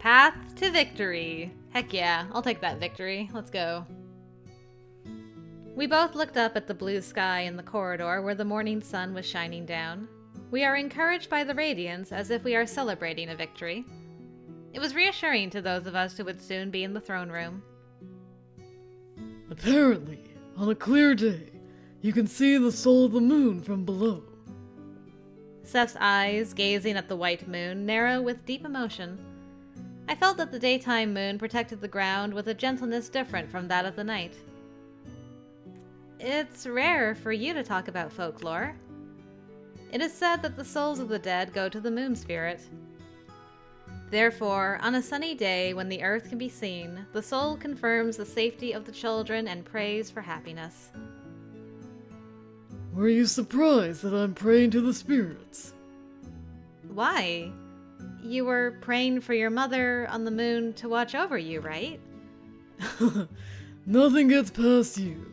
Path to victory. Heck yeah, I'll take that victory. Let's go. We both looked up at the blue sky in the corridor where the morning sun was shining down. We are encouraged by the radiance as if we are celebrating a victory. It was reassuring to those of us who would soon be in the throne room. Apparently, on a clear day, you can see the soul of the moon from below. Cef's eyes, gazing at the white moon, narrow with deep emotion. I felt that the daytime moon protected the ground with a gentleness different from that of the night. It's rare for you to talk about folklore. It is said that the souls of the dead go to the moon spirit. Therefore, on a sunny day when the earth can be seen, the soul confirms the safety of the children and prays for happiness. Were you surprised that I'm praying to the spirits? Why? You were praying for your mother on the moon to watch over you, right? Nothing gets past you.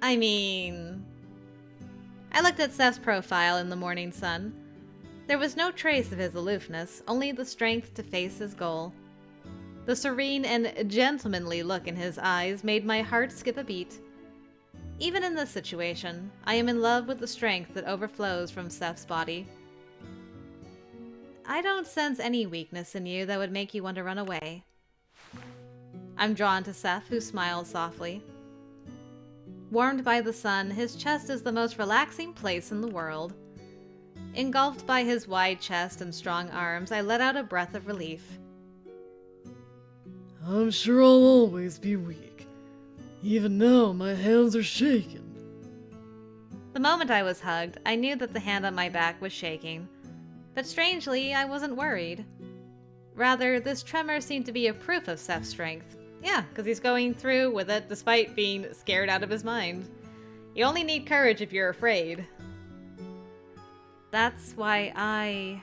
I mean... I looked at Cef's profile in the morning sun. There was no trace of his aloofness, only the strength to face his goal. The serene and gentlemanly look in his eyes made my heart skip a beat. Even in this situation, I am in love with the strength that overflows from Cef's body. I don't sense any weakness in you that would make you want to run away. I'm drawn to Cef, who smiles softly. Warmed by the sun, his chest is the most relaxing place in the world. Engulfed by his wide chest and strong arms, I let out a breath of relief. I'm sure I'll always be weak. Even now, my hands are shaking. The moment I was hugged, I knew that the hand on my back was shaking. But strangely, I wasn't worried. Rather, this tremor seemed to be a proof of Cef's strength. Yeah, because he's going through with it despite being scared out of his mind. You only need courage if you're afraid. That's why I...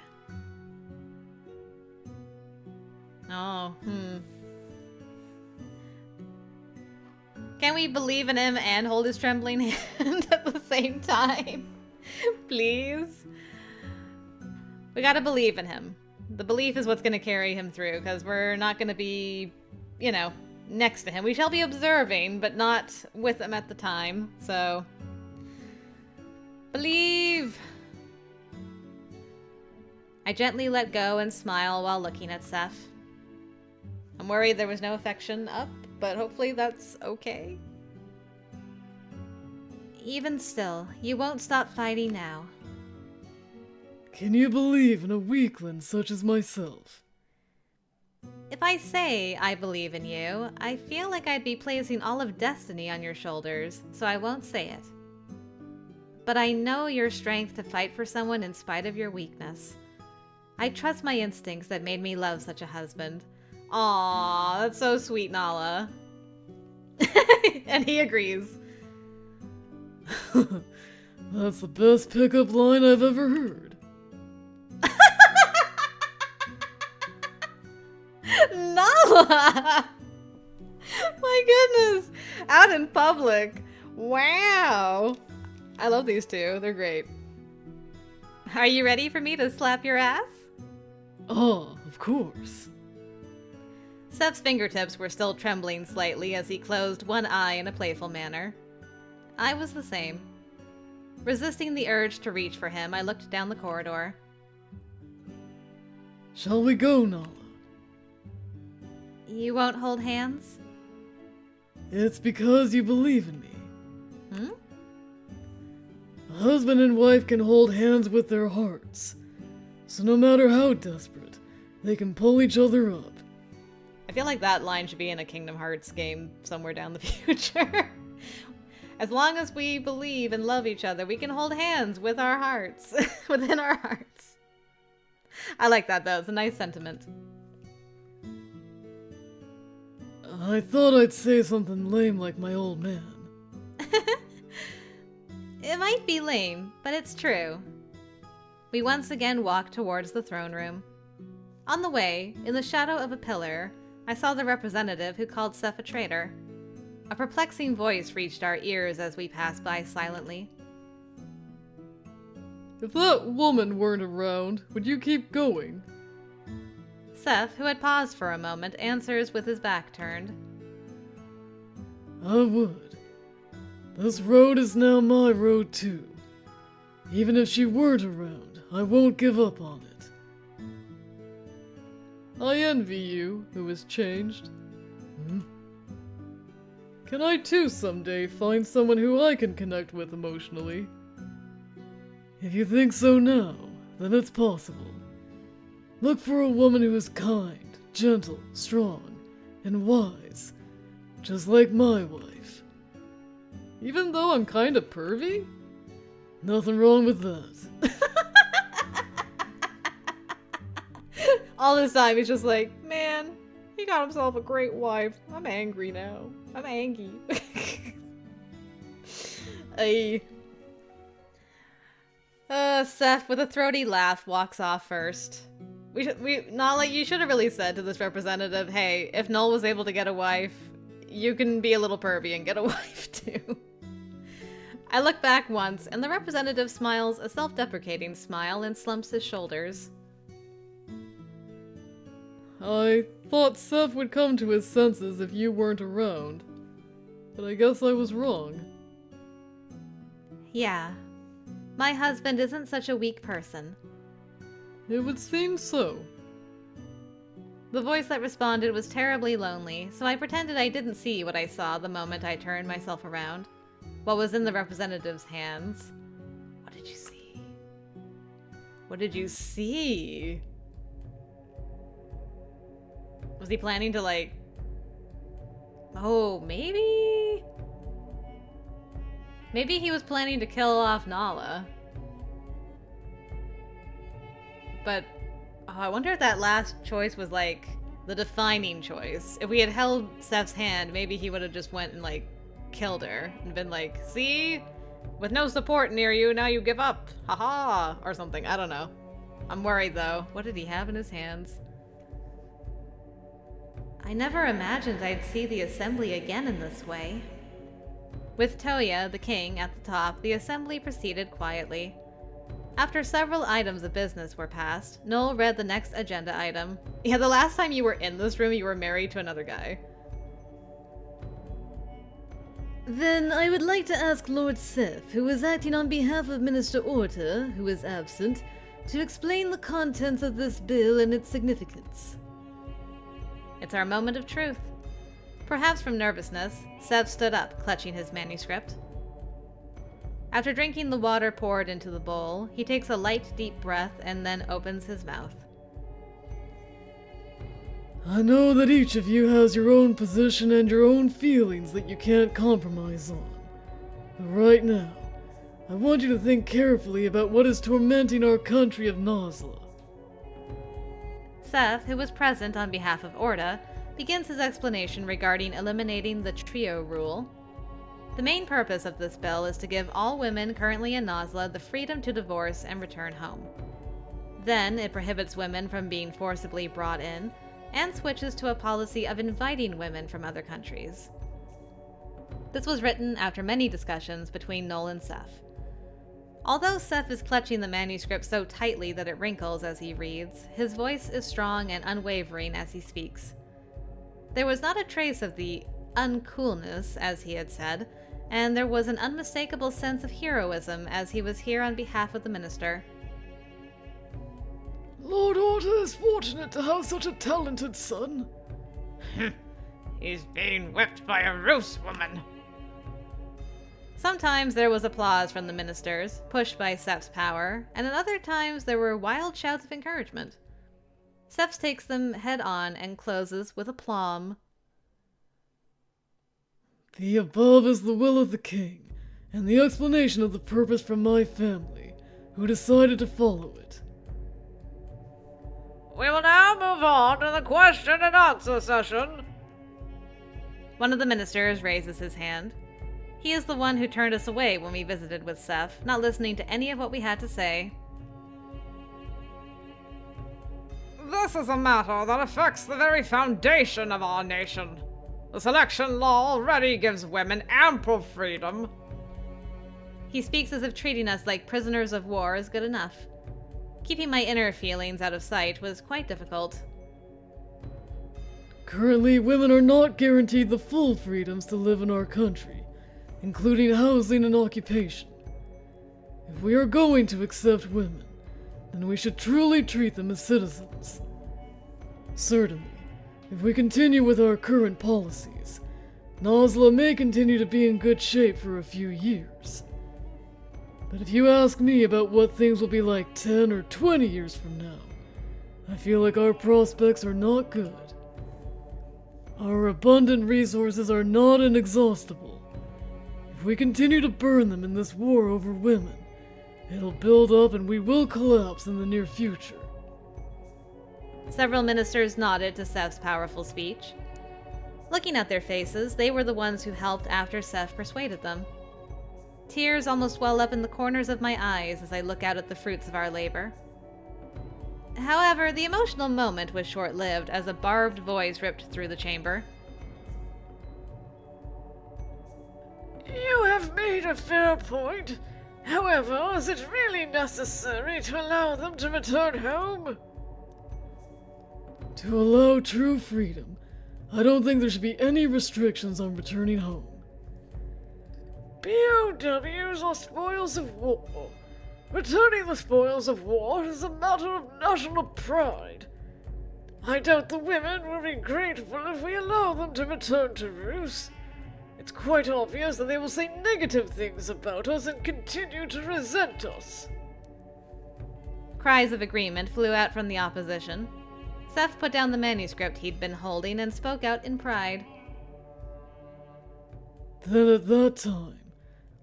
Can we believe in him and hold his trembling hand at the same time? Please? We gotta believe in him. The belief is what's gonna carry him through, because we're not gonna be, you know, next to him. We shall be observing, but not with him at the time, so... Believe! I gently let go and smile while looking at Cef. I'm worried there was no affection up, but hopefully that's okay. Even still, you won't stop fighting now. Can you believe in a weakling such as myself? If I say I believe in you, I feel like I'd be placing all of destiny on your shoulders, so I won't say it. But I know your strength to fight for someone in spite of your weakness. I trust my instincts that made me love such a husband. Aww, that's so sweet, Nala. And he agrees. That's the best pickup line I've ever heard. Nala! My goodness! Out in public. Wow! I love these two. They're great. Are you ready for me to slap your ass? Oh, of course. Cef's fingertips were still trembling slightly as he closed one eye in a playful manner. I was the same. Resisting the urge to reach for him, I looked down the corridor. Shall we go, Nala? You won't hold hands? It's because you believe in me. Hmm? A husband and wife can hold hands with their hearts. So no matter how desperate, they can pull each other up. I feel like that line should be in a Kingdom Hearts game somewhere down the future. As long as we believe and love each other, we can hold hands with our hearts. Within our hearts. I like that though, it's a nice sentiment. I thought I'd say something lame like my old man. It might be lame, but it's true. We once again walked towards the throne room. On the way, in the shadow of a pillar, I saw the representative who called Cef a traitor. A perplexing voice reached our ears as we passed by silently. If that woman weren't around, would you keep going? Cef, who had paused for a moment, answers with his back turned. I would. This road is now my road too. Even if she weren't around, I won't give up on it. I envy you, who has changed. Can I too someday find someone who I can connect with emotionally? If you think so now, then it's possible. Look for a woman who is kind, gentle, strong, and wise, just like my wife. Even though I'm kinda pervy? Nothing wrong with that. All this time he's just like, man, he got himself a great wife. I'm angry now. I'm angry. Cef, with a throaty laugh, walks off first. Nala, you should have really said to this representative, hey, if Noel was able to get a wife, you can be a little pervy and get a wife too. I look back once, and the representative smiles a self-deprecating smile and slumps his shoulders. I thought Cef would come to his senses if you weren't around, but I guess I was wrong. Yeah. My husband isn't such a weak person. It would seem so. The voice that responded was terribly lonely, so I pretended I didn't see what I saw the moment I turned myself around. What was in the representative's hands. What did you see? What did you see? Was he planning to, like... Oh, maybe? Maybe he was planning to kill off Nala. But, oh, I wonder if that last choice was, like, the defining choice. If we had held Cef's hand, maybe he would have just went and, like, killed her. And been like, see? With no support near you, now you give up. Haha! Or something, I don't know. I'm worried, though. What did he have in his hands? I never imagined I'd see the assembly again in this way. With Toya, the king, at the top, the assembly proceeded quietly. After several items of business were passed, Noel read the next agenda item. Yeah, the last time you were in this room, you were married to another guy. Then I would like to ask Lord Cef, who is acting on behalf of Minister Orta, who is absent, to explain the contents of this bill and its significance. It's our moment of truth. Perhaps from nervousness, Cef stood up, clutching his manuscript. After drinking the water poured into the bowl, he takes a light, deep breath and then opens his mouth. I know that each of you has your own position and your own feelings that you can't compromise on. But right now, I want you to think carefully about what is tormenting our country of Nasla. Cef, who was present on behalf of Orta, begins his explanation regarding eliminating the trio rule. The main purpose of this bill is to give all women currently in Nasla the freedom to divorce and return home. Then it prohibits women from being forcibly brought in, and switches to a policy of inviting women from other countries. This was written after many discussions between Noel and Cef. Although Cef is clutching the manuscript so tightly that it wrinkles as he reads, his voice is strong and unwavering as he speaks. There was not a trace of the uncoolness, as he had said, and there was an unmistakable sense of heroism as he was here on behalf of the minister. Lord Orta is fortunate to have such a talented son. He's being whipped by a Roos woman. Sometimes there was applause from the ministers, pushed by Cef's power, and at other times there were wild shouts of encouragement. Cef takes them head on and closes with aplomb. The above is the will of the king, and the explanation of the purpose from my family, who decided to follow it. We will now move on to the question and answer session. One of the ministers raises his hand. He is the one who turned us away when we visited with Cef, not listening to any of what we had to say. This is a matter that affects the very foundation of our nation. The selection law already gives women ample freedom. He speaks as if treating us like prisoners of war is good enough. Keeping my inner feelings out of sight was quite difficult. Currently, women are not guaranteed the full freedoms to live in our country, including housing and occupation. If we are going to accept women, then we should truly treat them as citizens. Certainly, if we continue with our current policies, Nasla may continue to be in good shape for a few years. But if you ask me about what things will be like 10 or 20 years from now, I feel like our prospects are not good. Our abundant resources are not inexhaustible. If we continue to burn them in this war over women, it'll build up and we will collapse in the near future. Several ministers nodded to Cef's powerful speech. Looking at their faces, they were the ones who helped after Cef persuaded them. Tears almost well up in the corners of my eyes as I look out at the fruits of our labor. However, the emotional moment was short-lived as a barbed voice ripped through the chamber. You have made a fair point. However, is it really necessary to allow them to return home? To allow true freedom, I don't think there should be any restrictions on returning home. POWs are spoils of war. Returning the spoils of war is a matter of national pride. I doubt the women will be grateful if we allow them to return to Rus. It's quite obvious that they will say negative things about us and continue to resent us. Cries of agreement flew out from the opposition. Cef put down the manuscript he'd been holding and spoke out in pride. Then at that time,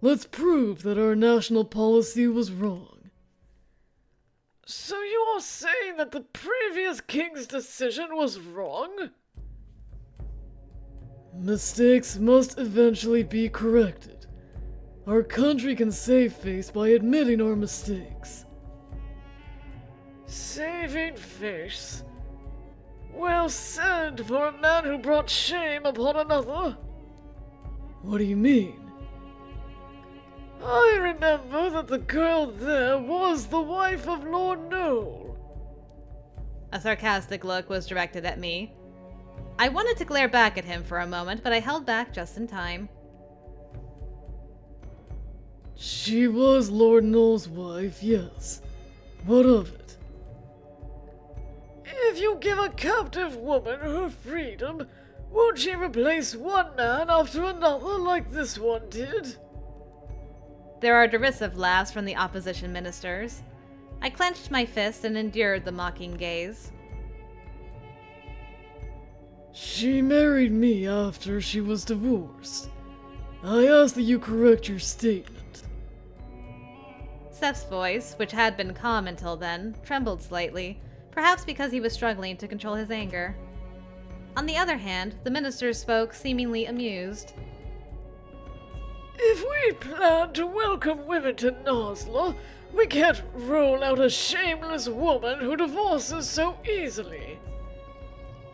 let's prove that our national policy was wrong. So you are saying that the previous king's decision was wrong? Mistakes must eventually be corrected. Our country can save face by admitting our mistakes. Saving face? Well said for a man who brought shame upon another. What do you mean? I remember that the girl there was the wife of Lord Noel. A sarcastic look was directed at me. I wanted to glare back at him for a moment, but I held back just in time. She was Lord Noel's wife, yes. What of it? If you give a captive woman her freedom, won't she replace one man after another like this one did? There are derisive laughs from the opposition ministers. I clenched my fist and endured the mocking gaze. She married me after she was divorced. I ask that you correct your statement. Cef's voice, which had been calm until then, trembled slightly, perhaps because he was struggling to control his anger. On the other hand, the ministers spoke seemingly amused. If we plan to welcome women to Nasla, we can't roll out a shameless woman who divorces so easily.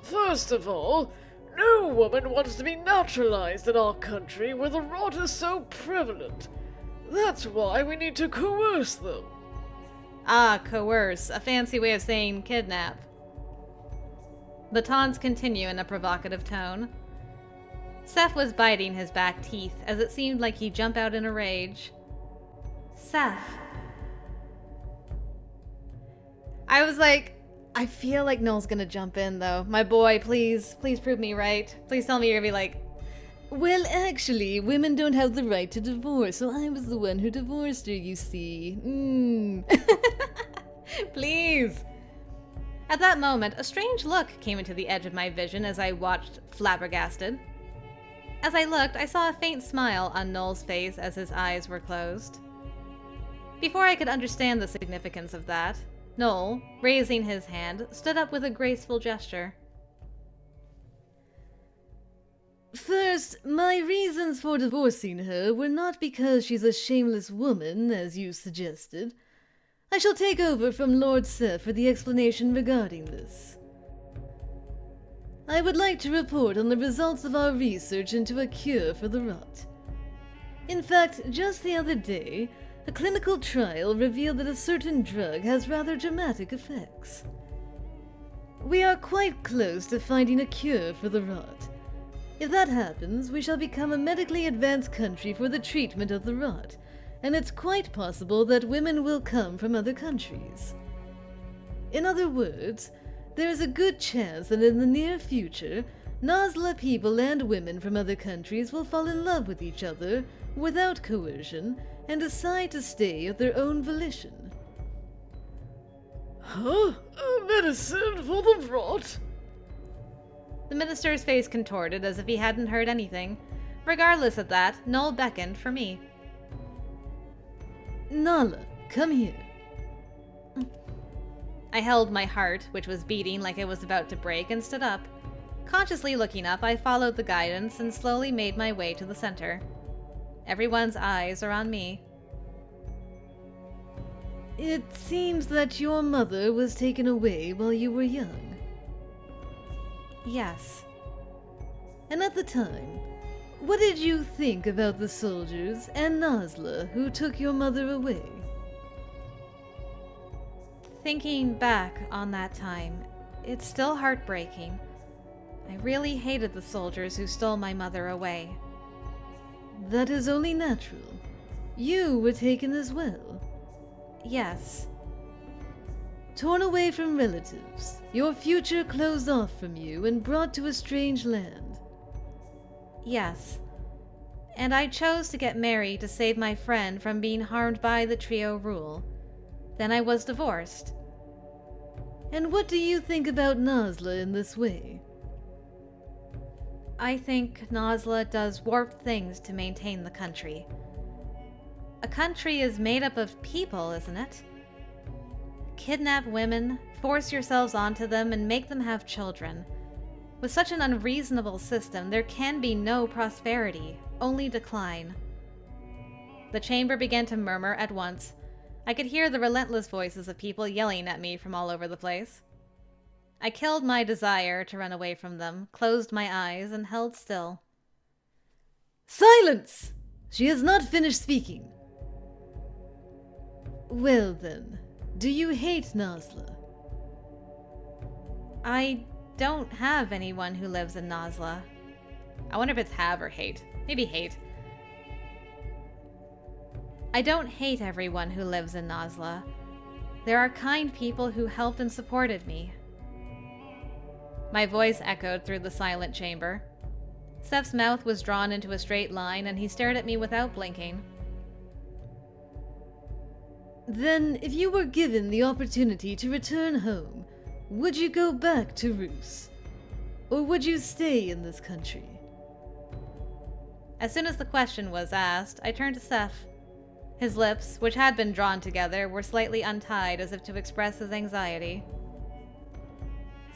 First of all, no woman wants to be naturalized in our country where the rot is so prevalent. That's why we need to coerce them. Ah, coerce, a fancy way of saying kidnap. The taunts continue in a provocative tone. Cef was biting his back teeth as it seemed like he'd jump out in a rage. Cef. I was like, I feel like Noel's gonna jump in though. My boy, please prove me right. Please tell me you're gonna be like, well, actually, women don't have the right to divorce, so I was the one who divorced her, you see. Please. At that moment, a strange look came into the edge of my vision as I watched flabbergasted. As I looked, I saw a faint smile on Noel's face as his eyes were closed. Before I could understand the significance of that, Noel, raising his hand, stood up with a graceful gesture. First, my reasons for divorcing her were not because she's a shameless woman, as you suggested. I shall take over from Lord Cef for the explanation regarding this. I would like to report on the results of our research into a cure for the rot. In fact, just the other day, a clinical trial revealed that a certain drug has rather dramatic effects. we are quite close to finding a cure for the rot. If that happens, we shall become a medically advanced country for the treatment of the rot, and it's quite possible that women will come from other countries. In other words, there is a good chance that in the near future, Nasla people and women from other countries will fall in love with each other without coercion and decide to stay of their own volition. Huh? A medicine for the rot? The minister's face contorted as if he hadn't heard anything. Regardless of that, Noel beckoned for me. Naala, come here. I held my heart, which was beating like it was about to break, and stood up. Consciously looking up, I followed the guidance and slowly made my way to the center. Everyone's eyes are on me. It seems that your mother was taken away while you were young. Yes. And at the time, what did you think about the soldiers and Nasla who took your mother away? Thinking back on that time, it's still heartbreaking. I really hated the soldiers who stole my mother away. That is only natural. You were taken as well. Yes. Torn away from relatives, your future closed off from you and brought to a strange land. Yes. And I chose to get married to save my friend from being harmed by the trio rule. Then I was divorced. And what do you think about Nasla in this way? I think Nasla does warped things to maintain the country. A country is made up of people, isn't it? Kidnap women, force yourselves onto them, and make them have children. With such an unreasonable system, there can be no prosperity, only decline. The chamber began to murmur at once. I could hear the relentless voices of people yelling at me from all over the place. I killed my desire to run away from them, closed my eyes, and held still. Silence! She has not finished speaking. Well then, do you hate Nasla? I don't have anyone who lives in Nasla. I wonder if it's have or hate. Maybe hate. I don't hate everyone who lives in Nasla. There are kind people who helped and supported me. My voice echoed through the silent chamber. Cef's mouth was drawn into a straight line, and he stared at me without blinking. Then, if you were given the opportunity to return home, would you go back to Rus? Or would you stay in this country? As soon as the question was asked, I turned to Cef. His lips, which had been drawn together, were slightly untied as if to express his anxiety.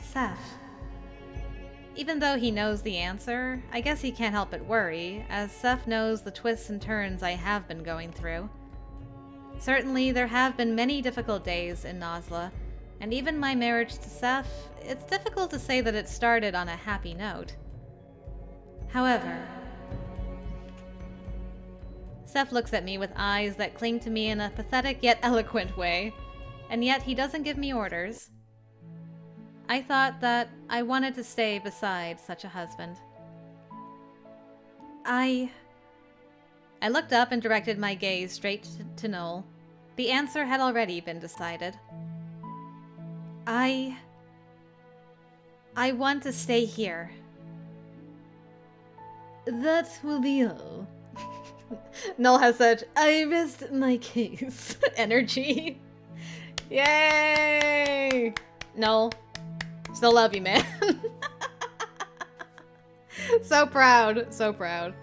Cef. Even though he knows the answer, I guess he can't help but worry, as Cef knows the twists and turns I have been going through. Certainly, there have been many difficult days in Nasla, and even my marriage to Cef, it's difficult to say that it started on a happy note. However, Cef looks at me with eyes that cling to me in a pathetic yet eloquent way, and yet he doesn't give me orders. I thought that I wanted to stay beside such a husband. I looked up and directed my gaze straight to Noel. The answer had already been decided. I want to stay here. That will be all. Noel has such, I rest my case, energy. Yay! Noel, still love you, man. So proud, so proud.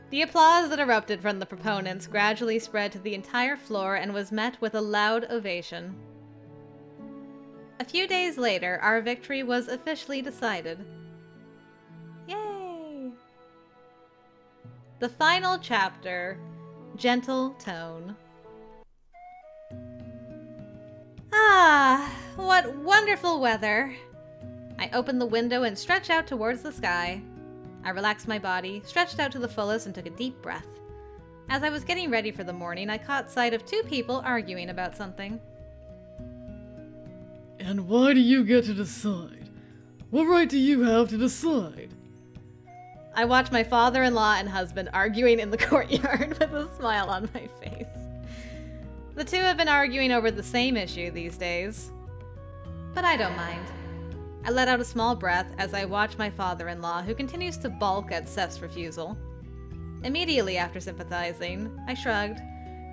The applause that erupted from the proponents gradually spread to the entire floor and was met with a loud ovation. A few days later, our victory was officially decided. Yay! The final chapter, Gentle Tone. Ah, what wonderful weather! I opened the window and stretched out towards the sky. I relaxed my body, stretched out to the fullest, and took a deep breath. As I was getting ready for the morning, I caught sight of two people arguing about something. And why do you get to decide? What right do you have to decide? I watch my father-in-law and husband arguing in the courtyard with a smile on my face. The two have been arguing over the same issue these days. But I don't mind. I let out a small breath as I watch my father-in-law, who continues to balk at Cef's refusal. Immediately after sympathizing, I shrugged,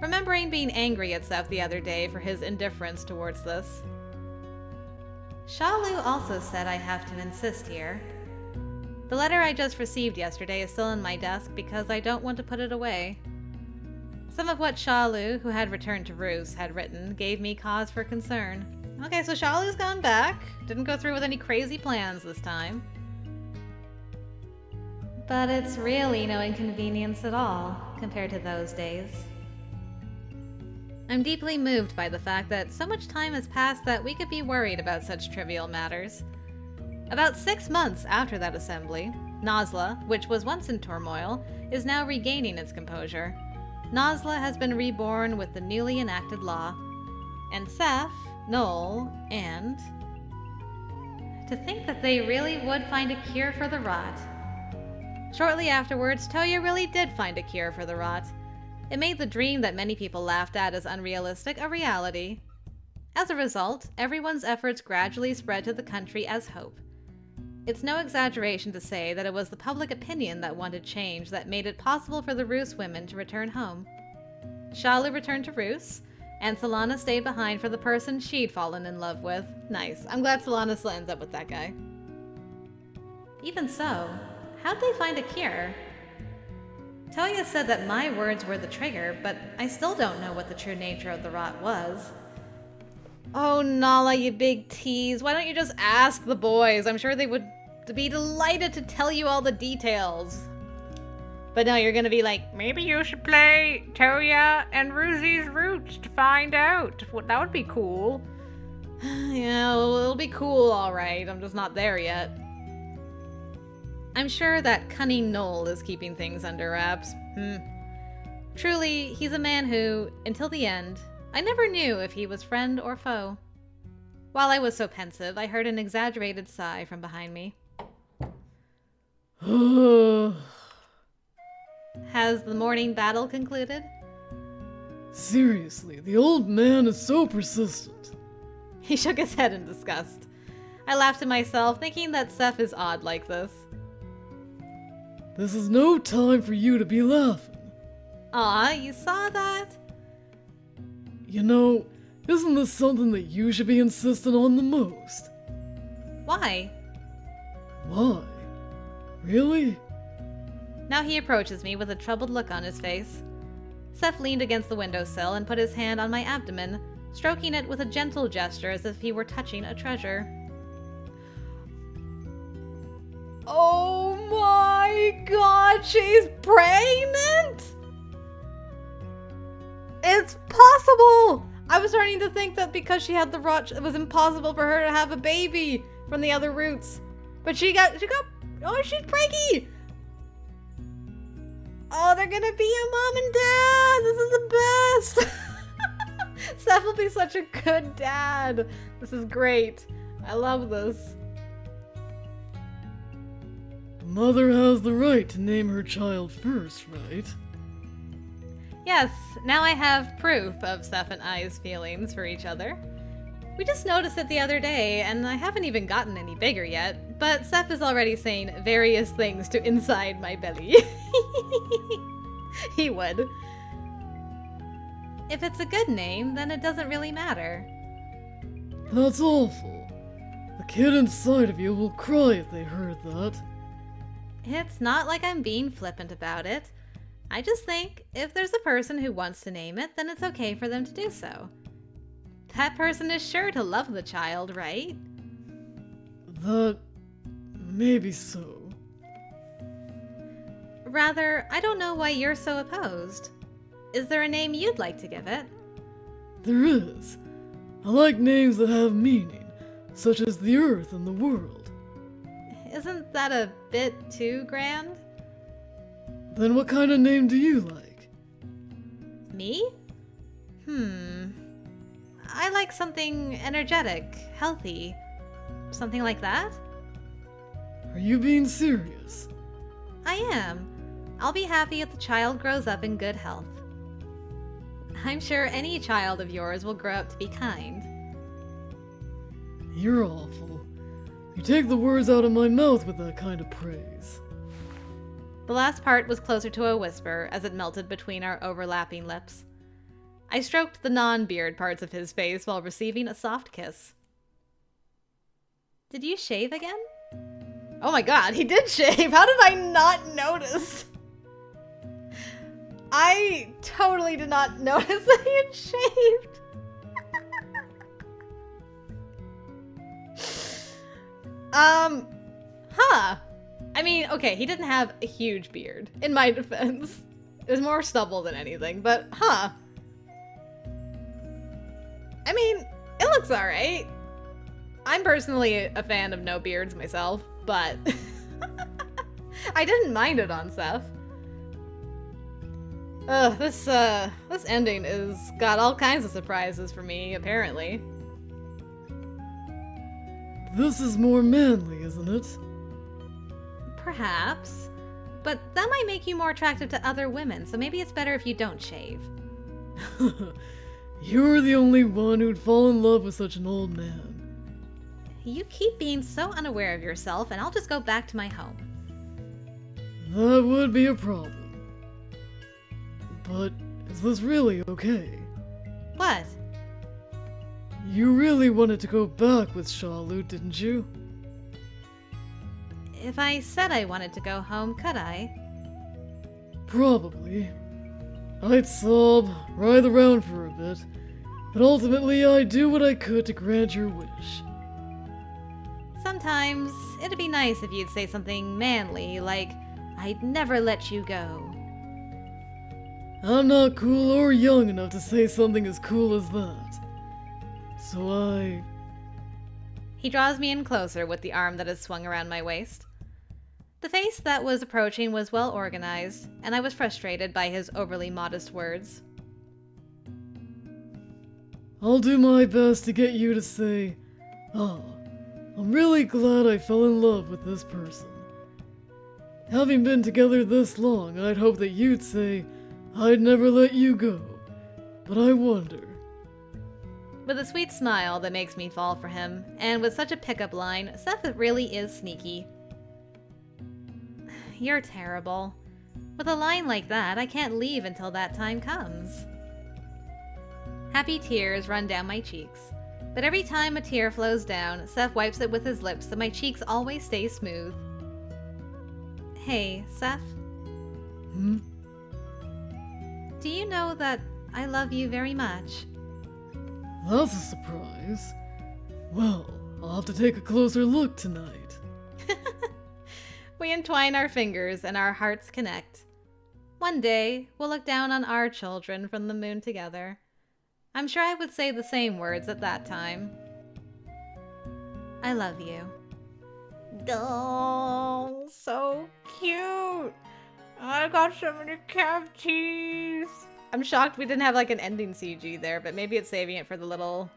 remembering being angry at Cef the other day for his indifference towards this. Shalu also said I have to insist here. The letter I just received yesterday is still on my desk because I don't want to put it away. Some of what Shalu, who had returned to Roos, had written gave me cause for concern. Okay, so Shalu's gone back. Didn't go through with any crazy plans this time. But it's really no inconvenience at all compared to those days. I'm deeply moved by the fact that so much time has passed that we could be worried about such trivial matters. About 6 months after that assembly, Nasla, which was once in turmoil, is now regaining its composure. Nasla has been reborn with the newly enacted law. And Cef, Noel, and... To think that they really would find a cure for the rot. Shortly afterwards, Toya really did find a cure for the rot. It made the dream that many people laughed at as unrealistic a reality. As a result, everyone's efforts gradually spread to the country as hope. It's no exaggeration to say that it was the public opinion that wanted change that made it possible for the Roos women to return home. Shalu returned to Roos, and Solana stayed behind for the person she'd fallen in love with. Nice. I'm glad Solana still ends up with that guy. Even so, how'd they find a cure? Toya said that my words were the trigger, but I still don't know what the true nature of the rot was. Oh, Naala, you big tease. Why don't you just ask the boys? I'm sure they would be delighted to tell you all the details. But no, you're gonna be like, Maybe you should play Toya and Rosie's Roots to find out. That would be cool. yeah, it'll be cool, alright. I'm just not there yet. I'm sure that cunning Noel is keeping things under wraps. Truly, he's a man who, until the end, I never knew if he was friend or foe. While I was so pensive, I heard an exaggerated sigh from behind me. Has the morning battle concluded? Seriously, the old man is so persistent. He shook his head in disgust. I laughed to myself, thinking that Cef is odd like this. This is no time for you to be laughing. Aw, you saw that? You know, isn't this something that you should be insisting on the most? Why? Why? Really? Now he approaches me with a troubled look on his face. Cef leaned against the windowsill and put his hand on my abdomen, stroking it with a gentle gesture as if he were touching a treasure. Oh my god, she's pregnant! It's possible! I was starting to think that because she had the rot, it was impossible for her to have a baby from the other roots. But she got, oh, she's preggy! Oh, they're gonna be a mom and dad! This is the best! Cef will be such a good dad. This is great. I love this. The mother has the right to name her child first, right? Yes, now I have proof of Cef and I's feelings for each other. We just noticed it the other day, and I haven't even gotten any bigger yet, but Cef is already saying various things to inside my belly. He would. If it's a good name, then it doesn't really matter. That's awful. The kid inside of you will cry if they heard that. It's not like I'm being flippant about it. I just think if there's a person who wants to name it, then it's okay for them to do so. That person is sure to love the child, right? That... maybe so. Rather, I don't know why you're so opposed. Is there a name you'd like to give it? There is. I like names that have meaning, such as the earth and the world. Isn't that a bit too grand? Then what kind of name do you like? Me? I like something energetic, healthy. Something like that? Are you being serious? I am. I'll be happy if the child grows up in good health. I'm sure any child of yours will grow up to be kind. You're awful. You take the words out of my mouth with that kind of praise. The last part was closer to a whisper as it melted between our overlapping lips. I stroked the non-beard parts of his face while receiving a soft kiss. Did you shave again? Oh my god, he did shave! How did I not notice? I totally did not notice that he had shaved! Huh. I mean, okay, he didn't have a huge beard, in my defense. It was more stubble than anything, but huh. I mean, it looks alright. I'm personally a fan of no beards myself, but I didn't mind it on Cef. This ending is got all kinds of surprises for me, apparently. This is more manly, isn't it? Perhaps. But that might make you more attractive to other women, so maybe it's better if you don't shave. You're the only one who'd fall in love with such an old man. You keep being so unaware of yourself, and I'll just go back to my home. That would be a problem. But is this really okay? What? You really wanted to go back with Charlotte, didn't you? If I said I wanted to go home, could I? Probably. I'd sob, writhe around for a bit, but ultimately I'd do what I could to grant your wish. Sometimes it'd be nice if you'd say something manly, like, I'd never let you go. I'm not cool or young enough to say something as cool as that. So He draws me in closer with the arm that is swung around my waist. The face that was approaching was well organized, and I was frustrated by his overly modest words. I'll do my best to get you to say, "Ah, I'm really glad I fell in love with this person." Having been together this long, I'd hope that you'd say, "I'd never let you go." But I wonder. With a sweet smile that makes me fall for him, and with such a pickup line, Cef really is sneaky. You're terrible. With a line like that, I can't leave until that time comes. Happy tears run down my cheeks, but every time a tear flows down, Cef wipes it with his lips so my cheeks always stay smooth. Hey, Cef? Do you know that I love you very much? That's a surprise. Well, I'll have to take a closer look tonight. We entwine our fingers and our hearts connect. One day, we'll look down on our children from the moon together. I'm sure I would say the same words at that time. I love you. Oh, so cute. I got so many cavities. I'm shocked we didn't have like an ending CG there, but maybe it's saving it for the little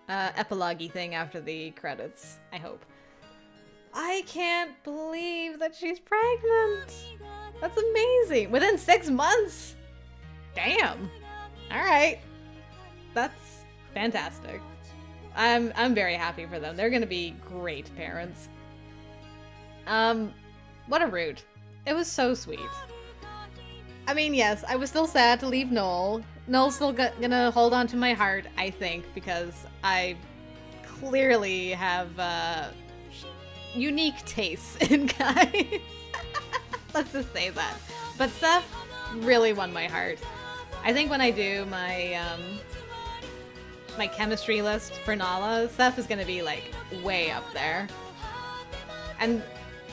epilogue-y thing after the credits, I hope. I can't believe that she's pregnant. That's amazing. Within 6 months? Damn. All right. That's fantastic. I'm very happy for them. They're going to be great parents. What a root. It was so sweet. I mean, yes, I was still sad to leave Noel. Noel's still gonna hold on to my heart, I think, because I clearly have unique tastes in guys. Let's just say that. But Cef really won my heart. I think when I do my my chemistry list for Naala, Cef is gonna be like way up there. And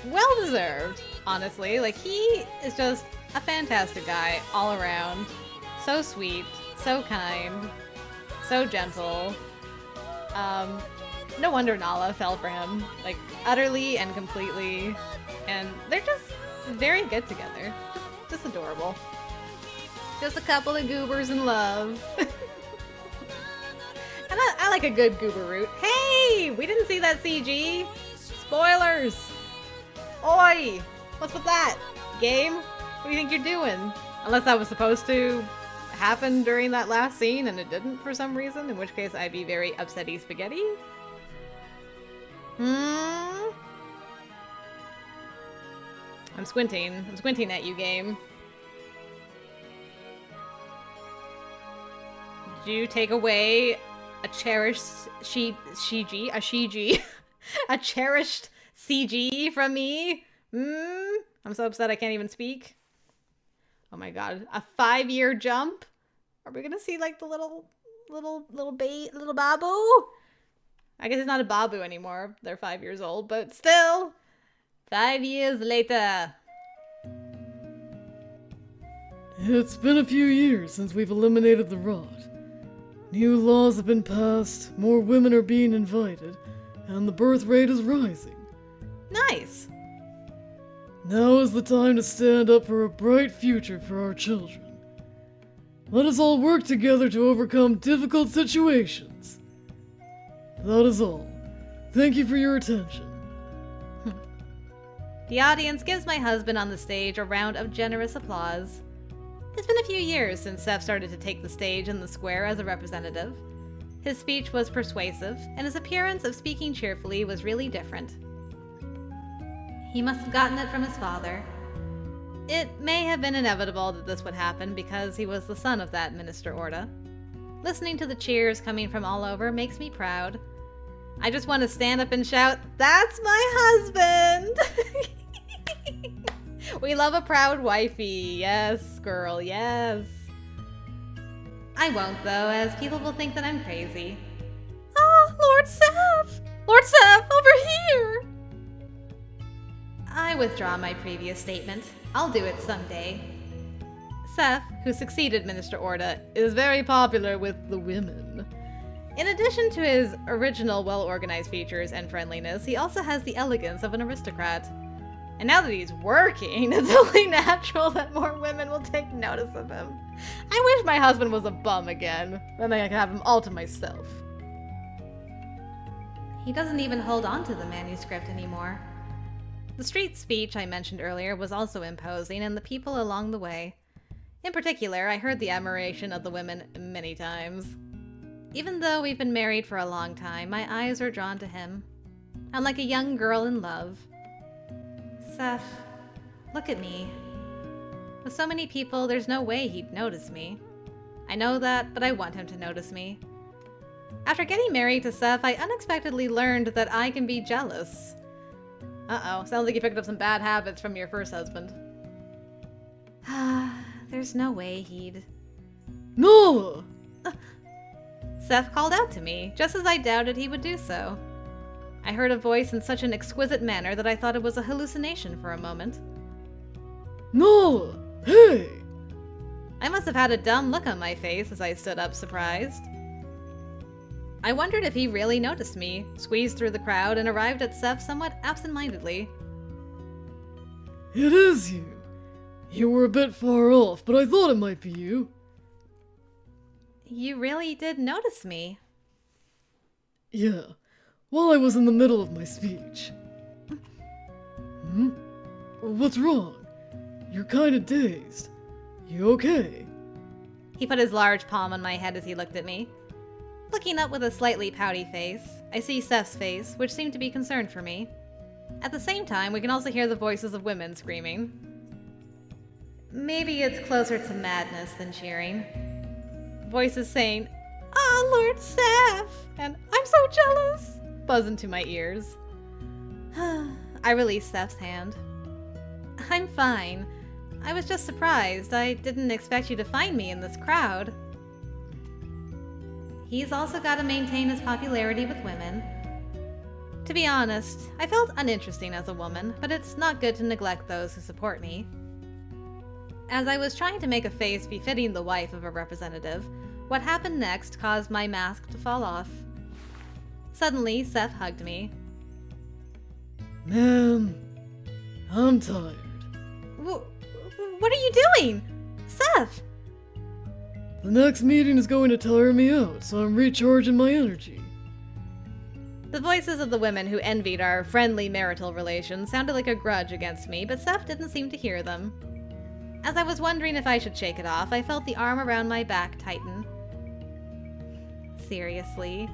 well deserved, honestly. Like, he is just a fantastic guy all around. So sweet, so kind, so gentle. No wonder Naala fell for him, like, utterly and completely. And they're just very good together. Just adorable. Just a couple of goobers in love. I like a good goober root. Hey! We didn't see that CG! Spoilers! Oi! What's with that? Game? What do you think you're doing? Unless that was supposed to happen during that last scene and it didn't for some reason, in which case I'd be very upsetty spaghetti. I'm squinting. I'm squinting at you, game. Did you take away a cherished a cherished CG from me? I'm so upset I can't even speak. Oh my god, a 5-year jump? Are we gonna see like the little babu? I guess it's not a babu anymore. They're 5 years old, but still, 5 years later. It's been a few years since we've eliminated the rot. New laws have been passed, more women are being invited, and the birth rate is rising. Nice. Now is the time to stand up for a bright future for our children. Let us all work together to overcome difficult situations. That is all. Thank you for your attention. The audience gives my husband on the stage a round of generous applause. It's been a few years since Cef started to take the stage in the square as a representative. His speech was persuasive, and his appearance of speaking cheerfully was really different. He must have gotten it from his father. It may have been inevitable that this would happen because he was the son of that Minister Orda. Listening to the cheers coming from all over makes me proud. I just want to stand up and shout, "That's my husband!" We love a proud wifey. Yes, girl, yes. I won't, though, as people will think that I'm crazy. Oh, Lord Cef! Lord Cef, over here! I withdraw my previous statement. I'll do it someday. Cef, who succeeded Minister Orda, is very popular with the women. In addition to his original well-organized features and friendliness, he also has the elegance of an aristocrat. And now that he's working, it's only natural that more women will take notice of him. I wish my husband was a bum again. Then I could have him all to myself. He doesn't even hold on to the manuscript anymore. The street speech I mentioned earlier was also imposing, and the people along the way. In particular, I heard the admiration of the women many times. Even though we've been married for a long time, my eyes are drawn to him. I'm like a young girl in love. Cef, look at me. With so many people, there's no way he'd notice me. I know that, but I want him to notice me. After getting married to Cef, I unexpectedly learned that I can be jealous. Uh-oh, sounds like you picked up some bad habits from your first husband. There's no way he'd... Naala! Cef called out to me, just as I doubted he would do so. I heard a voice in such an exquisite manner that I thought it was a hallucination for a moment. Naala! Hey! I must have had a dumb look on my face as I stood up, surprised. I wondered if he really noticed me, squeezed through the crowd, and arrived at Cef somewhat absent-mindedly. It is you. You were a bit far off, but I thought it might be you. You really did notice me. Yeah, while I was in the middle of my speech. What's wrong? You're kinda dazed. You okay? He put his large palm on my head as he looked at me. Looking up with a slightly pouty face, I see Cef's face, which seemed to be concerned for me. At the same time, we can also hear the voices of women screaming. Maybe it's closer to madness than cheering. Voices saying, "Ah, Lord Cef!" and "I'm so jealous!" buzz into my ears. I release Cef's hand. I'm fine. I was just surprised. I didn't expect you to find me in this crowd. He's also got to maintain his popularity with women. To be honest, I felt uninteresting as a woman, but it's not good to neglect those who support me. As I was trying to make a face befitting the wife of a representative, what happened next caused my mask to fall off. Suddenly, Cef hugged me. Man, I'm tired. What are you doing? Cef! The next meeting is going to tire me out, so I'm recharging my energy. The voices of the women who envied our friendly marital relations sounded like a grudge against me, but Cef didn't seem to hear them. As I was wondering if I should shake it off, I felt the arm around my back tighten. Seriously?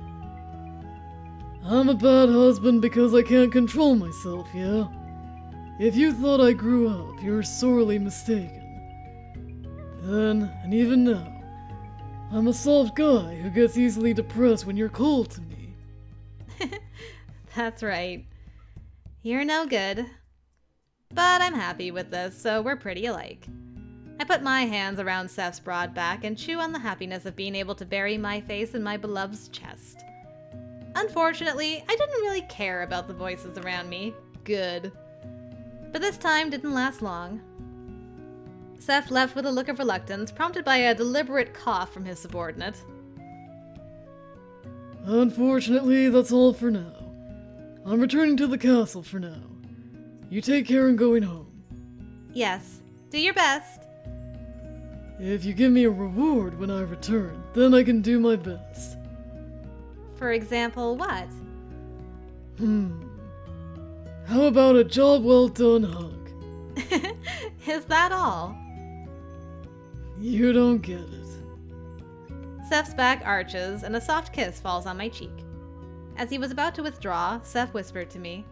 I'm a bad husband because I can't control myself, yeah? If you thought I grew up, you're sorely mistaken. Then, and even now, I'm a soft guy who gets easily depressed when you're cold to me. That's right. You're no good. But I'm happy with this, so we're pretty alike. I put my hands around Cef's broad back and chew on the happiness of being able to bury my face in my beloved's chest. Unfortunately, I didn't really care about the voices around me. Good. But this time didn't last long. Cef left with a look of reluctance, prompted by a deliberate cough from his subordinate. Unfortunately, that's all for now. I'm returning to the castle for now. You take care in going home. Yes, do your best. If you give me a reward when I return, then I can do my best. For example, what? How about a job well done hug? Is that all? You don't get it. Cef's back arches, and a soft kiss falls on my cheek. As he was about to withdraw, Cef whispered to me,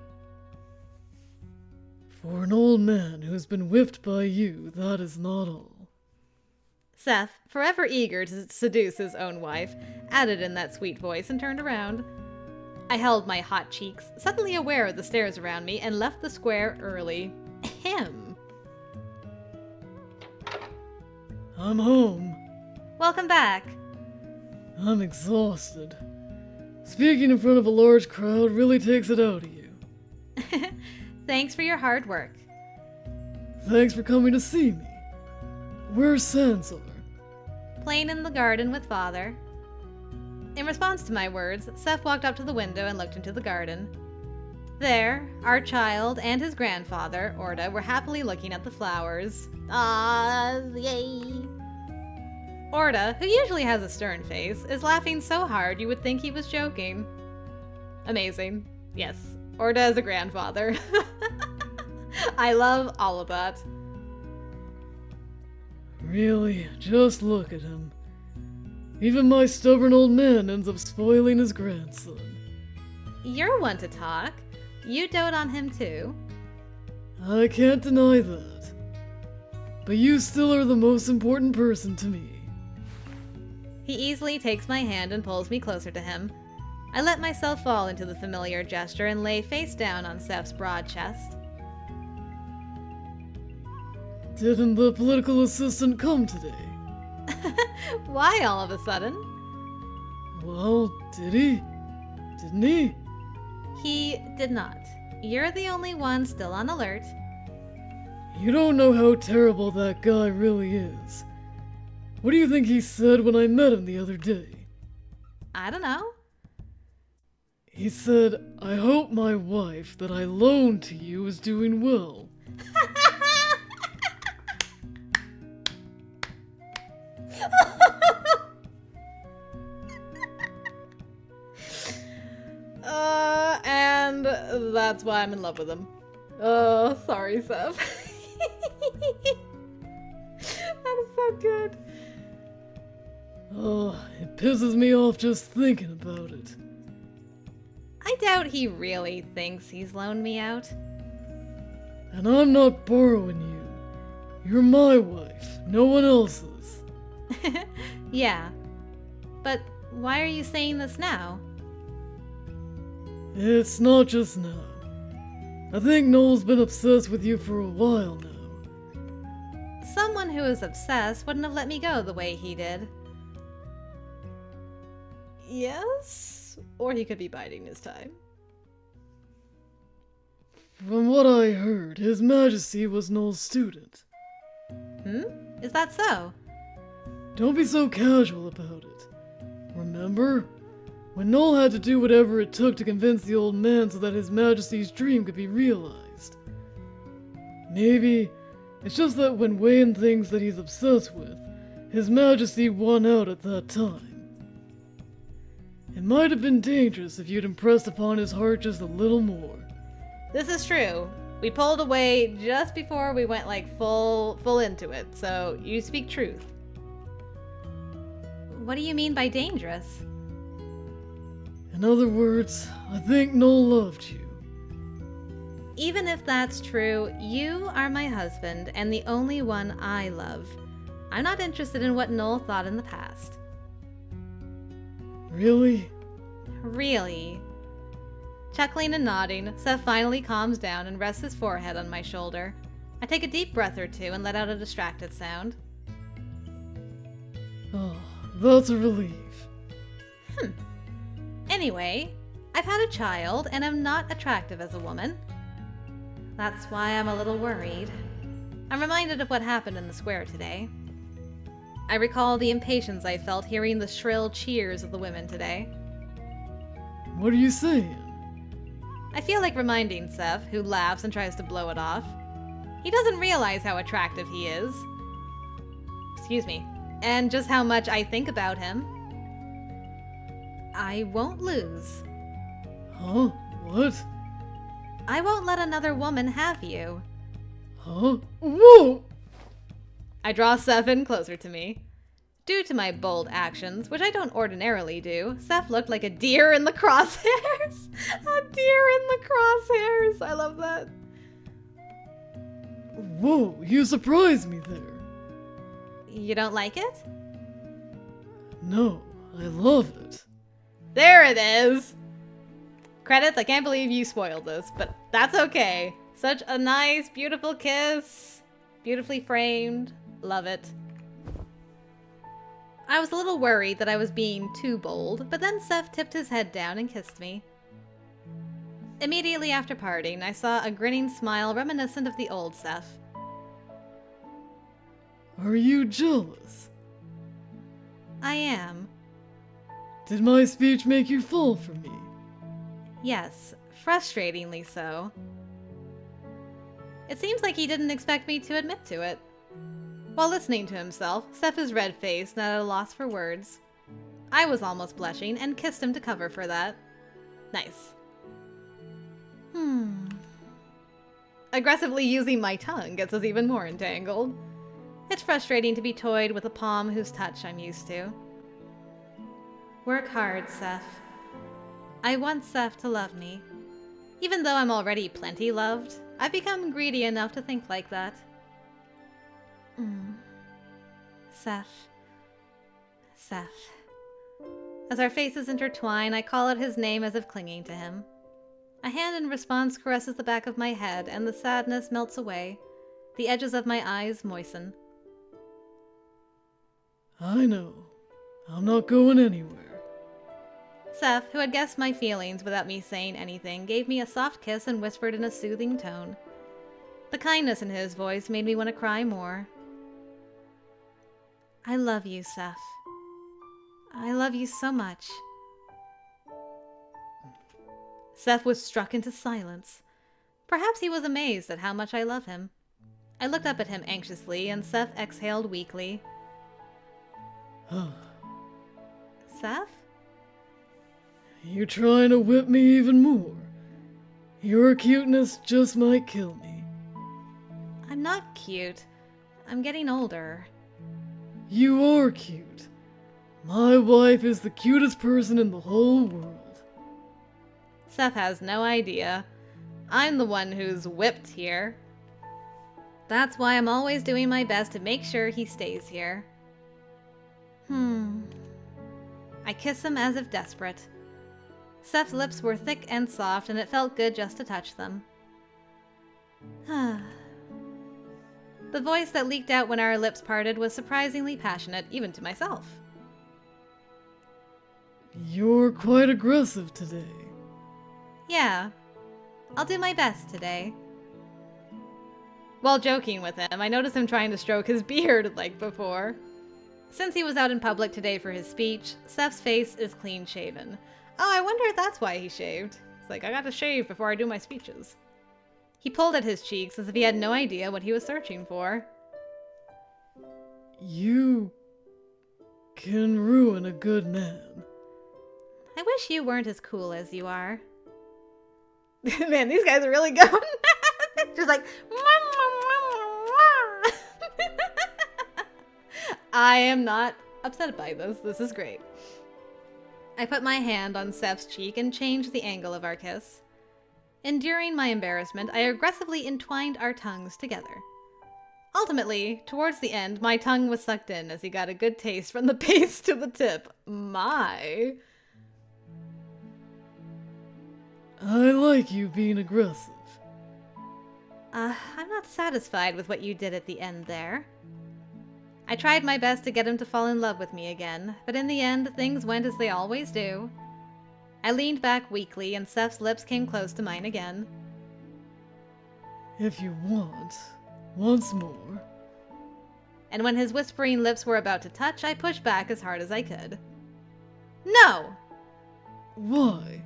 For an old man who's been whipped by you, that is not all. Cef, forever eager to seduce his own wife, added in that sweet voice and turned around. I held my hot cheeks, suddenly aware of the stares around me, and left the square early. Ahem. I'm home. Welcome back. I'm exhausted. Speaking in front of a large crowd really takes it out of you. Thanks for your hard work. Thanks for coming to see me. Where's Sansar? Playing in the garden with father. In response to my words, Cef walked up to the window and looked into the garden. There, our child and his grandfather, Orda, were happily looking at the flowers. Ah, yay! Orda, who usually has a stern face, is laughing so hard you would think he was joking. Amazing. Yes, Orda is a grandfather. I love all of that. Really, just look at him. Even my stubborn old man ends up spoiling his grandson. You're one to talk. You dote on him too. I can't deny that. But you still are the most important person to me. He easily takes my hand and pulls me closer to him. I let myself fall into the familiar gesture and lay face down on Cef's broad chest. Didn't the political assistant come today? Why all of a sudden? Well, did he? Didn't he? He did not. You're the only one still on alert. You don't know how terrible that guy really is. What do you think he said when I met him the other day? I don't know. He said, I hope my wife that I loaned to you is doing well. And that's why I'm in love with him. Oh, sorry, Cef. That is so good. Oh, it pisses me off just thinking about it. I doubt he really thinks he's loaned me out. And I'm not borrowing you. You're my wife, no one else's. Yeah. But why are you saying this now? It's not just now. I think Noel's been obsessed with you for a while now. Someone who is obsessed wouldn't have let me go the way he did. Yes? Or he could be biding his time. From what I heard, His Majesty was Noel's student. Is that so? Don't be so casual about it. Remember? When Noel had to do whatever it took to convince the old man so that His Majesty's dream could be realized. Maybe it's just that when weighing things that he's obsessed with, His Majesty won out at that time. It might have been dangerous if you'd impressed upon his heart just a little more. This is true. We pulled away just before we went like full into it, so you speak truth. What do you mean by dangerous? In other words, I think Noel loved you. Even if that's true, you are my husband and the only one I love. I'm not interested in what Noel thought in the past. Really? Really? Chuckling and nodding, Cef finally calms down and rests his forehead on my shoulder. I take a deep breath or two and let out a distracted sound. Oh, that's a relief. Anyway, I've had a child and am not attractive as a woman. That's why I'm a little worried. I'm reminded of what happened in the square today. I recall the impatience I felt hearing the shrill cheers of the women today. What are you saying? I feel like reminding Cef, who laughs and tries to blow it off. He doesn't realize how attractive he is. Excuse me. And just how much I think about him. I won't lose. Huh? What? I won't let another woman have you. Huh? Whoa! I draw Cef in closer to me. Due to my bold actions, which I don't ordinarily do, Cef looked like a deer in the crosshairs. A deer in the crosshairs. I love that. Whoa, you surprised me there. You don't like it? No, I love it. There it is! Credits, I can't believe you spoiled this, but that's okay. Such a nice, beautiful kiss. Beautifully framed. Love it. I was a little worried that I was being too bold, but then Cef tipped his head down and kissed me. Immediately after parting, I saw a grinning smile reminiscent of the old Cef. Are you jealous? I am. Did my speech make you fall for me? Yes, frustratingly so. It seems like he didn't expect me to admit to it. While listening to himself, Cef is red-faced and at a loss for words. I was almost blushing and kissed him to cover for that. Nice. Aggressively using my tongue gets us even more entangled. It's frustrating to be toyed with a palm whose touch I'm used to. Work hard, Cef. I want Cef to love me. Even though I'm already plenty loved, I've become greedy enough to think like that. Cef. Cef. As our faces intertwine, I call out his name as if clinging to him. A hand in response caresses the back of my head, and the sadness melts away. The edges of my eyes moisten. I know. I'm not going anywhere. Cef, who had guessed my feelings without me saying anything, gave me a soft kiss and whispered in a soothing tone. The kindness in his voice made me want to cry more. I love you, Cef. I love you so much. Cef was struck into silence. Perhaps he was amazed at how much I love him. I looked up at him anxiously, and Cef exhaled weakly. Cef? You're trying to whip me even more. Your cuteness just might kill me. I'm not cute. I'm getting older. You are cute. My wife is the cutest person in the whole world. Cef has no idea. I'm the one who's whipped here. That's why I'm always doing my best to make sure he stays here. I kiss him as if desperate. Cef's lips were thick and soft, and it felt good just to touch them. The voice that leaked out when our lips parted was surprisingly passionate, even to myself. You're quite aggressive today. Yeah, I'll do my best today. While joking with him, I noticed him trying to stroke his beard like before. Since he was out in public today for his speech, Cef's face is clean shaven. Oh, I wonder if that's why he shaved. It's like, I gotta shave before I do my speeches. He pulled at his cheeks as if he had no idea what he was searching for. You can ruin a good man. I wish you weren't as cool as you are. Man, these guys are really going. Just like. I am not upset by this. This is great. I put my hand on Cef's cheek and changed the angle of our kiss. Enduring my embarrassment, I aggressively entwined our tongues together. Ultimately, towards the end, my tongue was sucked in as he got a good taste from the base to the tip. My. I like you being aggressive. I'm not satisfied with what you did at the end there. I tried my best to get him to fall in love with me again, but in the end, things went as they always do. I leaned back weakly, and Cef's lips came close to mine again. If you want, once more. And when his whispering lips were about to touch, I pushed back as hard as I could. No! Why?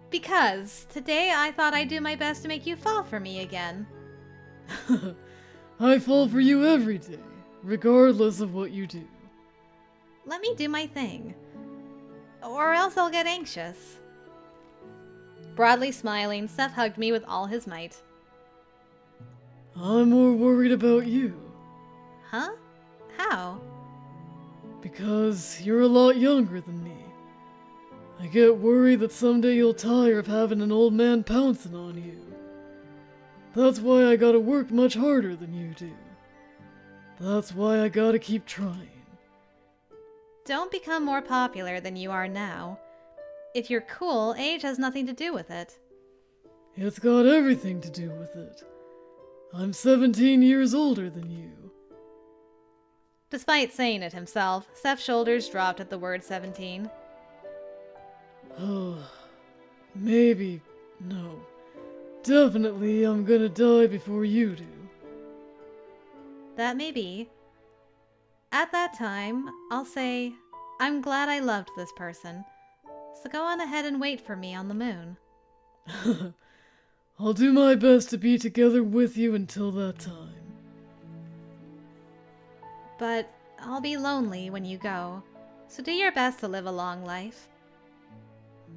Because today I thought I'd do my best to make you fall for me again. I fall for you every day, regardless of what you do. Let me do my thing. Or else I'll get anxious. Broadly smiling, Cef hugged me with all his might. I'm more worried about you. Huh? How? Because you're a lot younger than me. I get worried that someday you'll tire of having an old man pouncing on you. That's why I gotta work much harder than you do. That's why I gotta keep trying. Don't become more popular than you are now. If you're cool, age has nothing to do with it. It's got everything to do with it. I'm 17 years older than you. Despite saying it himself, Cef's shoulders dropped at the word 17. Oh, maybe, no. Definitely I'm gonna die before you do. That may be. At that time, I'll say, I'm glad I loved this person. So go on ahead and wait for me on the moon. I'll do my best to be together with you until that time. But I'll be lonely when you go, so do your best to live a long life.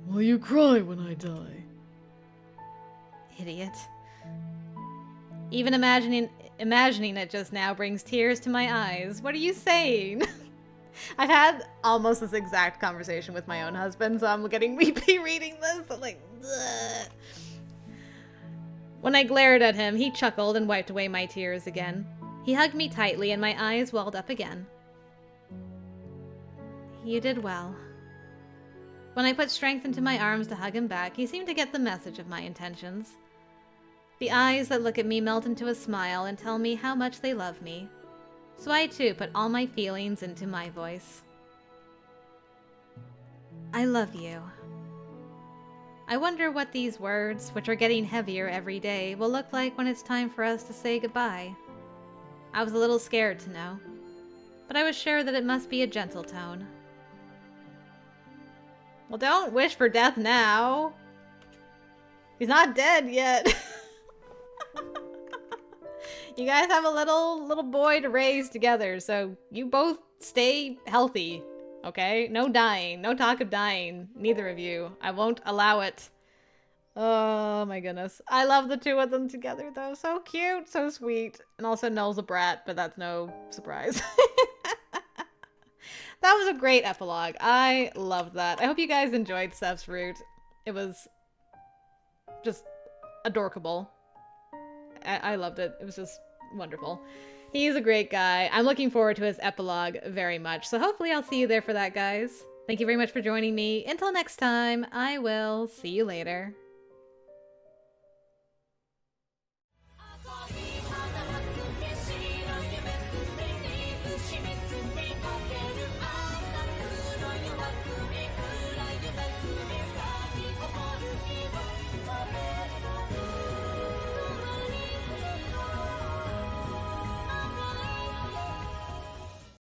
Will you cry when I die? Idiot. Even imagining it just now brings tears to my eyes. What are you saying? I've had almost this exact conversation with my own husband, so I'm getting weepy reading this. I'm like, ugh. When I glared at him, he chuckled and wiped away my tears again. He hugged me tightly and my eyes welled up again. You did well. When I put strength into my arms to hug him back, he seemed to get the message of my intentions. The eyes that look at me melt into a smile and tell me how much they love me. So I too put all my feelings into my voice. I love you. I wonder what these words, which are getting heavier every day, will look like when it's time for us to say goodbye. I was a little scared to know, but I was sure that it must be a gentle tone. Well, don't wish for death now. He's not dead yet. You guys have a little boy to raise together, so you both stay healthy, okay? No dying. No talk of dying. Neither of you. I won't allow it. Oh my goodness. I love the two of them together, though. So cute. So sweet. And also Noel's a brat, but that's no surprise. That was a great epilogue. I loved that. I hope you guys enjoyed Cef's route. It was just adorkable. I loved it. It was just wonderful. He's a great guy. I'm looking forward to his epilogue very much. So hopefully I'll see you there for that, guys. Thank you very much for joining me. Until next time, I will see you later.